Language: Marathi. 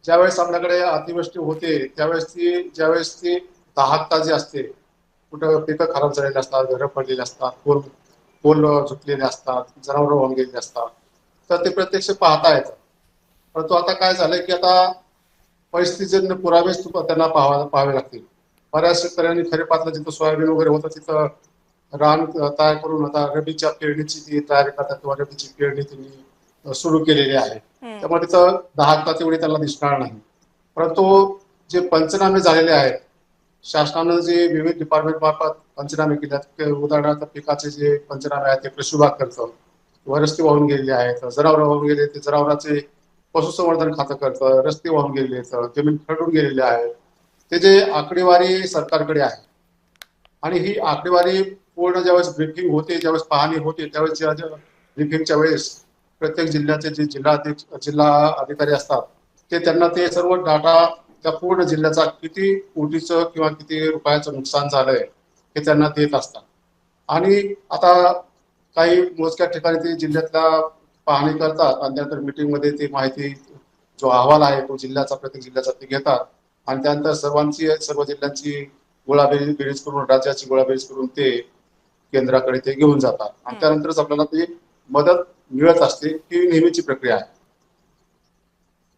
ज्यावेळेस आपल्याकडे अतिवृष्टी होते ज्यावेळेस ती दाहकता जी असते, कुठं पिकं खराब झालेली असतात, घरं पडलेली असतात, पोल झुकलेले असतात, जनावरं वाहून गेलेली असतात, तर ते प्रत्यक्ष पाहता येतं. परंतु आता काय झालंय की आता परिस्थितीचे पुरावेच त्यांना पाहावे लागतील. बऱ्याच शेतकऱ्यांनी खरीपातलं जिथं सोयाबीन वगैरे होतं तिथं रान तयार करून आता रबीच्या पेरणीची ती तयारी करतात किंवा रबीची पेरणी त्यांनी सुरू केलेली आहे. हम्म. त्यामुळे तिथं दाहकता तेवढी त्यांना दिसणार नाही. परंतु जे पंचनामे झालेले आहेत, शासनानं जे विविध डिपार्टमेंट मार्फत पंचनामे केले, उदाहरणार्थ पिकाचे जे पंचनामे आहेत ते कृषी विभाग करतं, रस्ते वाहून गेलेले आहेत, जनावर वाहून गेले ते जनावरांचे पशुसंवर्धन खातं करतं, रस्ते वाहून गेलेले आहेत, जमीन खरडून गेलेले आहेत, ते जे आकडेवारी सरकारकडे आहे. आणि ही आकडेवारी पूर्ण ज्यावेळेस ब्रीफिंग होते, ज्यावेळेस पाहणी होते, त्यावेळेस ब्रीफिंगच्या वेळेस प्रत्येक जिल्ह्याचे जे जिल्हा अधिकारी असतात ते त्यांना ते सर्व डाटा त्या पूर्ण जिल्ह्याचा किती कोटीचं किंवा किती रुपयाचं नुकसान झालंय हे त्यांना देत असतात. आणि आता काही मोजक्या ठिकाणी ते जिल्ह्यातल्या पाहणी करतात आणि त्यानंतर मीटिंगमध्ये ती माहिती जो अहवाल आहे तो प्रत्येक जिल्ह्याचा ते घेतात आणि त्यानंतर सर्व जिल्ह्यांची बेरीज करून राज्याची बेरीज करून ते केंद्राकडे ते घेऊन जातात आणि हम्म. त्यानंतरच आपल्याला ती मदत मिळत असते. ही नेहमीची प्रक्रिया आहे.